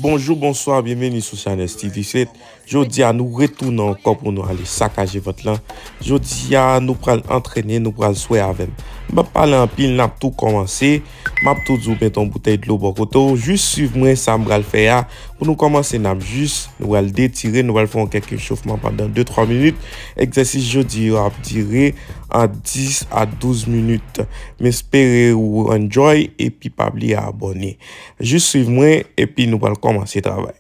Bonjour, bonsoir, bienvenue sur Channel TV7. Jodi à nous retournons encore pour nous aller saccager votre lan. Jodi à nous pral entraîner, nous pral souhaiter avec. M'a parler en pile, n'a tout commencé. M'a tout dit mettre ton bouteille de l'eau bokoto. Juste suivre moi ça m'bral faire pour nous commencer n'a juste nous allons détirer, nous allons faire quelques échauffements pendant 2-3 minutes. Exercice jodi va durer en 10 à 12 minutes. M'espérer ou enjoy et puis pas oublier à abonner. Juste suivre moi et puis nous allons commencer le travail.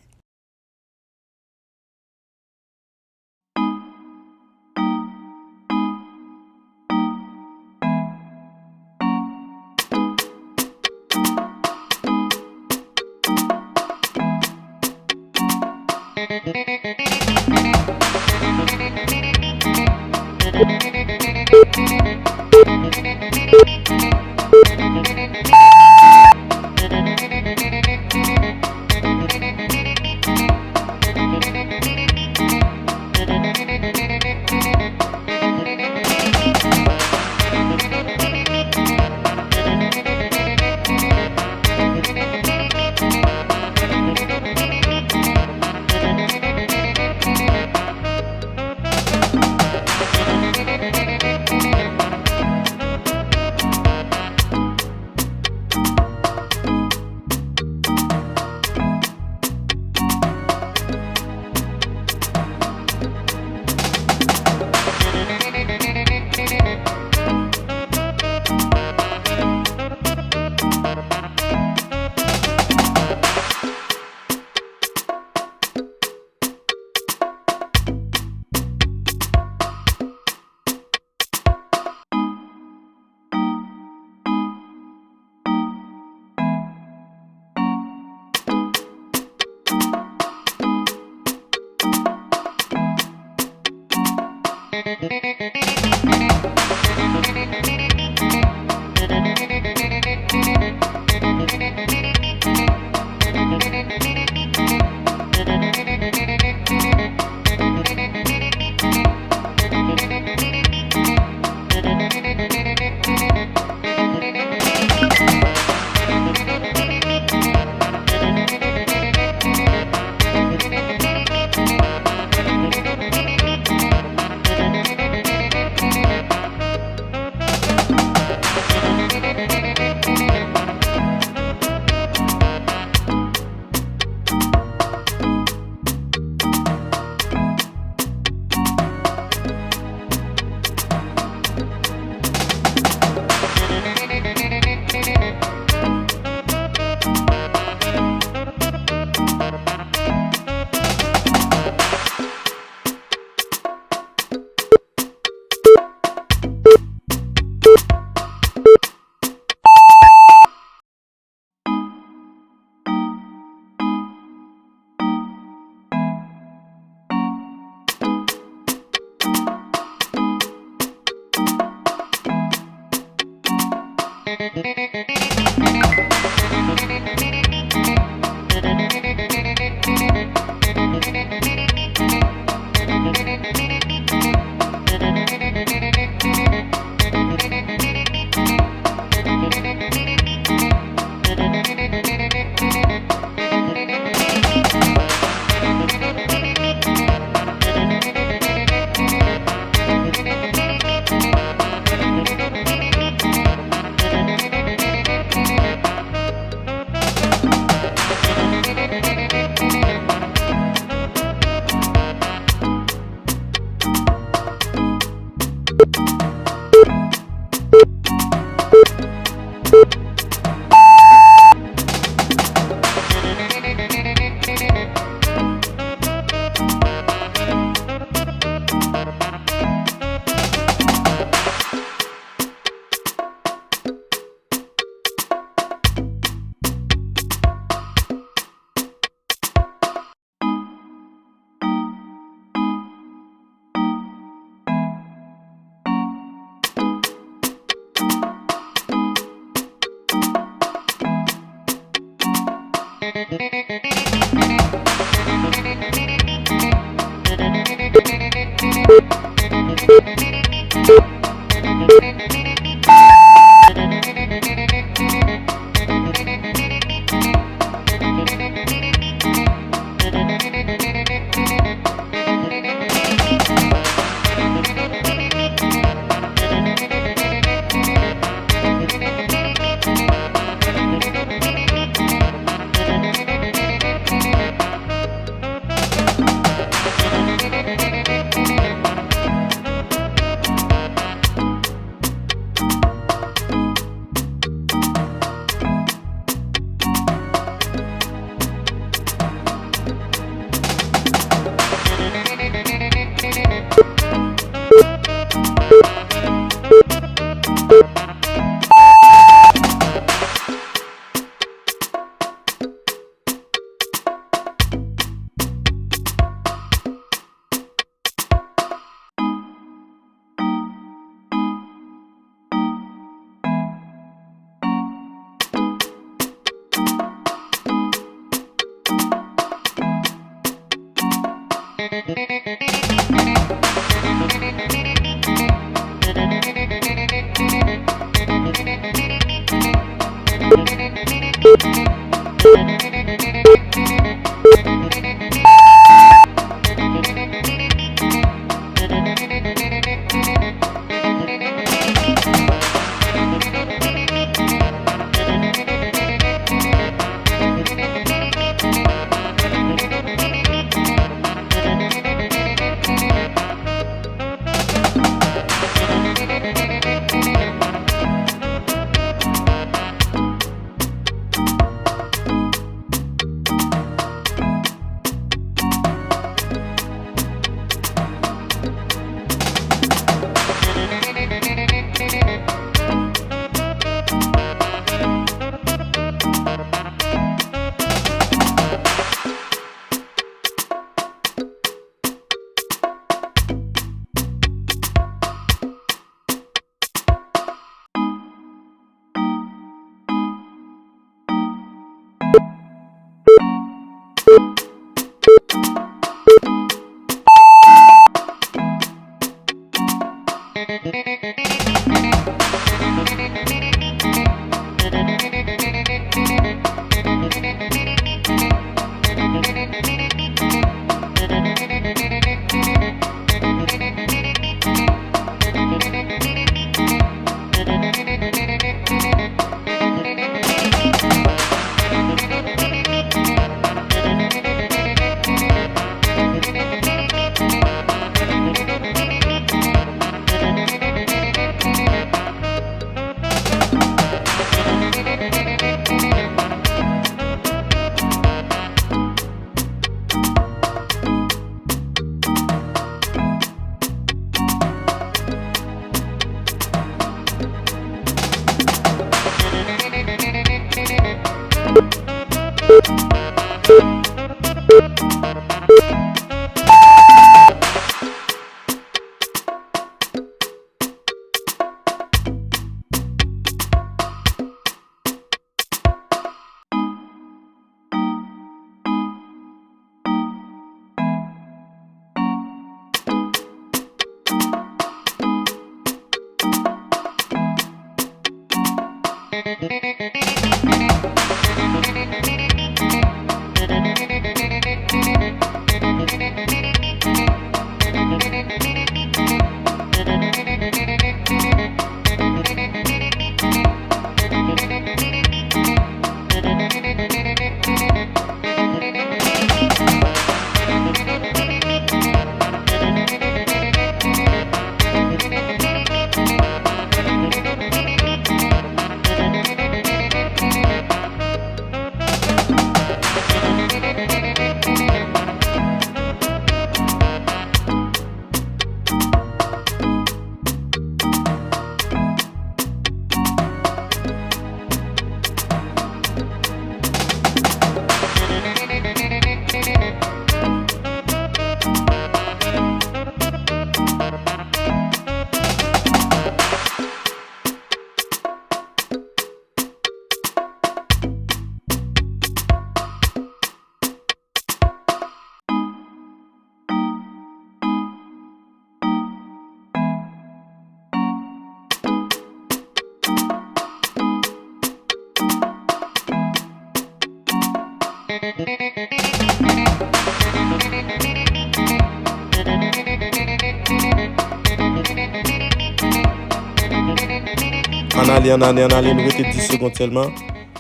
En allez, nous mettez 10 secondes seulement.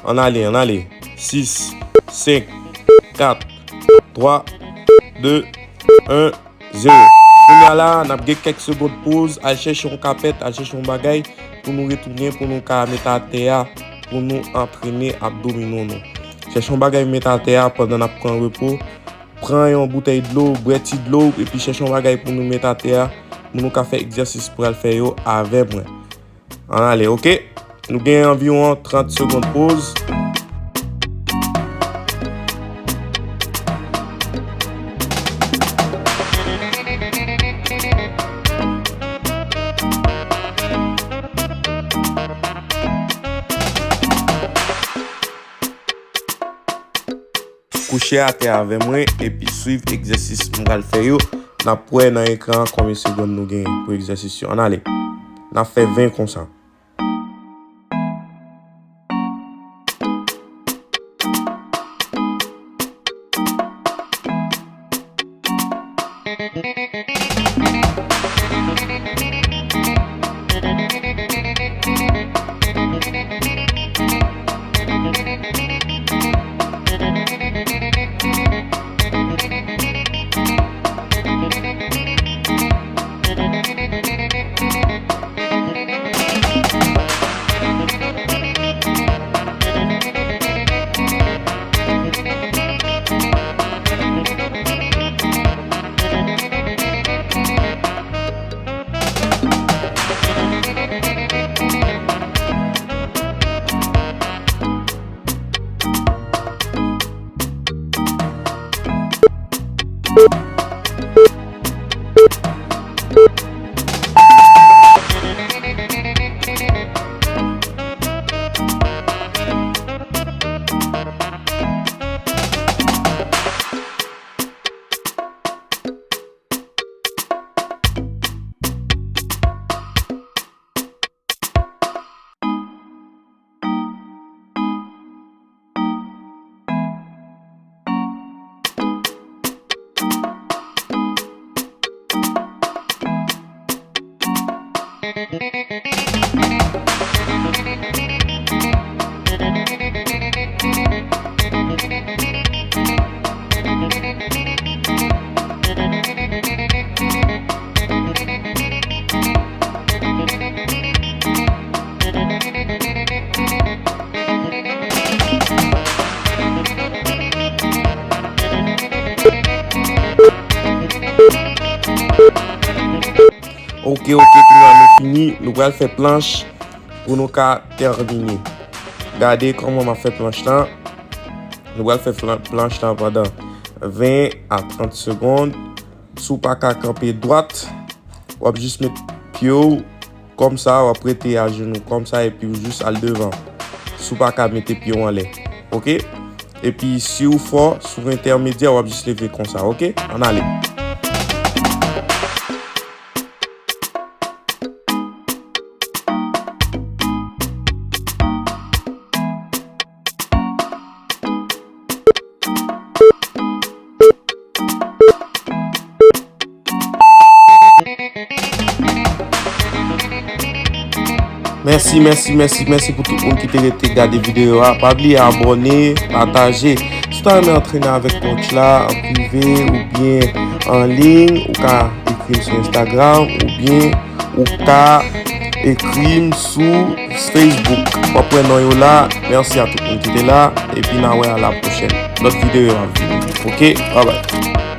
En allez. 6, 5, 4, 3, 2, 1, 0. On là, on a quelques secondes de pause, à chercher un capette, à chercher un bagage pour nous retourner, pour nous mettre à terre, pour nous entraîner abdominaux. Chercher un bagage mettre à terre pendant qu'on prend un repos. Prends une bouteille de l'eau, bois de l'eau, et puis chercher un bagage pour nous mettre à terre, pour nous faire exercice pour le faire avec moi. Allez, ok? Nous gagnons environ 30 secondes de pause. coucher à terre avec moi et puis suivre l'exercice que je vais faire. N'a pas dans l'écran combien de secondes nous gagnons pour l'exercice. On allez. On a fait 20 comme ça. Ok, tout le monde fini. Nous allons faire planche pour nous terminer. Regardez comment on a fait planche là. Nous allons faire planche là pendant 20 à 30 secondes. Si vous pas camper droite, on va juste mettre pied comme ça, on va prêter à genoux comme ça et puis juste à devant. Si vous pas mettre pied en l'air. Ok? Et puis si vous fort, sur intermédiaire, on va juste lever comme ça. Ok? On allait. Merci pour tout le monde qui t'a regardé la vidéo. Pas oublier abonner, partager. Si tu as entraîné avec coach là en privé ou bien en ligne, ou qu'à écrire sur Instagram ou bien ou qu'à écrire sur Facebook. Après nous là, merci à tout le monde qui était là et puis à la prochaine. Notre vidéo va venir. Ok, bye bye.